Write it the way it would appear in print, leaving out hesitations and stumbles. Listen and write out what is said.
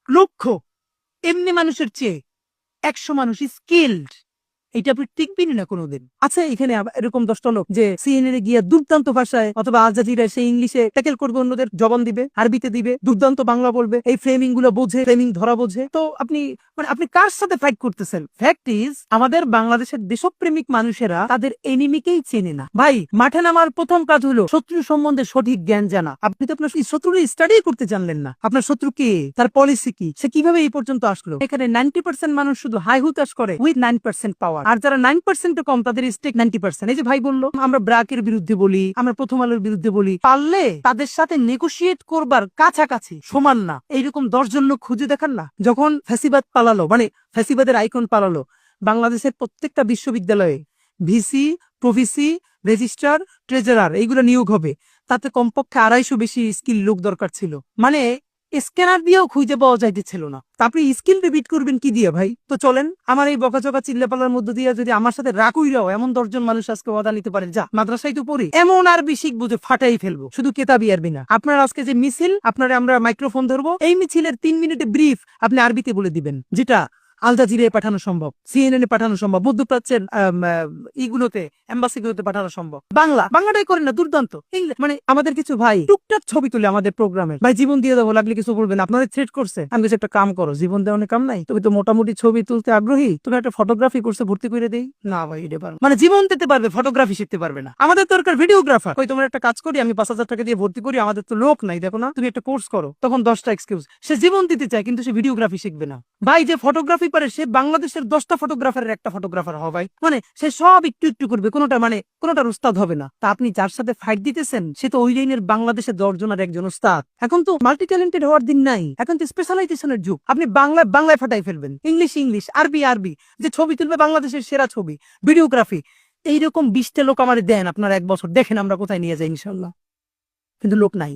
লক্ষ এমনি মানুষের চেয়ে 100 মানুষ স্কিলড, এটা আপনি টিকবেনই না কোনোদিন। আচ্ছা, এখানে এরকম 10টা লোক যে সিএনএন এ গিয়ে দুর্দান্ত ভাষায় অথবা আল জাজিরায় সেই ইংলিশে ট্যাকেল করবে, অন্যদের জবান দিবে, আরবিতে দিবে, দুর্দান্ত বাংলা বলবে, এই ফ্রেমিং গুলো বোঝে, ফ্রেমিং ধরা বোঝে। তো আপনি আপনি কার সাথে ফাইট করতেছেন? ফ্যাক্ট ইজ, আমাদের বাংলাদেশের দেশপ্রেমিক মানুষেরা তাদের এনিমিকেই চেনে না। ভাই, মাঠে নামার প্রথম কাজ হলো শত্রু সম্বন্ধে সঠিক জ্ঞান জানা। আপনি তো আপনার শত্রুর স্টাডি করতে জানলেন না, আপনার শত্রু কে, তার পলিসি কি, সে কিভাবে এই পর্যন্ত আসলো। এখানে 90% মানুষ শুধু হাই হুতাশ করে উইথ 9% পাওয়ার, আর যারা 9% কম তাদের স্টেক 90%। এই যে ভাই বললো আমরা ব্র্যাকের বিরুদ্ধে বলি, আমরা প্রথম আলোর বিরুদ্ধে বলি, পারলে তাদের সাথে নেগোশিয়েট করবার কাছাকাছি সমান না এইরকম 10 জন লোক খুঁজে দেখান না। যখন ফ্যাসিবাদ পালালো, ফ্যাসিবাদের আইকন পালালো, বাংলাদেশের প্রত্যেকটা বিশ্ববিদ্যালয়ে ভিসি, প্রভিসি, রেজিস্ট্রার, ট্রেজারার এইগুলো নিয়োগ হবে, তাতে কমপক্ষে 250 বেশি স্কিল লোক দরকার ছিল। স্ক্যানার দিয়েও খুঁজে পাওয়া যাইতেছিল না। আপনি স্কিল রিপিট করবেন কি দিয়ে ভাই? তো চলেন, আমার এই বকাচকা চিল্লাপালার মধ্যে দিয়ে যদি আমার সাথে রাকুইরাও এমন 10 জন মানুষ আজকে ওয়াদা নিতে পারে, যা মাদ্রাসায় তো পড়ি, এমন আরবি শিখবো যে ফাটাই ফেলবো, শুধু কেতাবি আরবি না। আপনার আজকে যে মিছিল, আপনারা আমরা মাইক্রোফোন ধরবো, এই মিছিলের 3 মিনিটে ব্রিফ আপনি আরবিতে বলে দিবেন, যেটা আল জাজিরায় পাঠানো সম্ভব, সিএনএন এ পাঠানো সম্ভব, মধ্যপ্রাচ্যের ইগুলোতে, এম্বাসিগুলোতে পাঠানো সম্ভব। বাংলাটাই করেন না, দুর্দান্ত। আমাদের কিছু ভাই টুকটাক ছবি তুলে আমাদের প্রোগ্রামের, ভাই জীবন দিয়ে দেবো, লাগলে কিছু বলবেন, আপনাদের থ্রেট করছে। আমি কিছু একটা কাম করো, জীবন দেওয়ার কাম নাই, তুমি তো মোটামুটি ছবি তুলতে আগ্রহী, তুমি একটা ফটোগ্রাফি কোর্সে ভর্তি করে দেই না। ভাই এটা পারবে জীবন দিতে পারবে, ফটোগ্রাফি শিখতে পারবে না। আমাদের দরকার ভিডিওগ্রাফার। ওই তোমার একটা কাজ করি, আমি 5,000 টাকা দিয়ে ভর্তি করি, আমাদের তো লোক নাই, দেখো না, তুমি একটা কোর্স করো। তখন 10টা এক্সকিউজ। সে জীবন দিতে চায় কিন্তু সে ভিডিওগ্রাফি শিখবে না। ভাই যে ফটোগ্রাফি পারে সে বাংলাদেশের 10টা ফটোগ্রাফারের একটা ফটোগ্রাফার হবে। সে সব একটু একটু করবে, কোনোটার উস্তাদ হবে না। তা আপনি যার সাথে ফাইট দিতেছেন সে তো ওই লাইনের বাংলাদেশে 10 জনের একজন উস্তাদ। এখন তো মাল্টি ট্যালেন্টেড হওয়ার দিন নাই, এখন তো স্পেশালাইজেশনের যুগ। আপনি বাংলায় ফাটাই ফেলবেন, ইংলিশ, আরবি, যে ছবি তুলবে বাংলাদেশের সেরা ছবি, ভিডিওগ্রাফি। এইরকম 20টা লোক আমার দেন, আপনার 1 বছর দেখেন আমরা কোথায় নিয়ে যাই ইনশাল্লাহ। কিন্তু লোক নাই।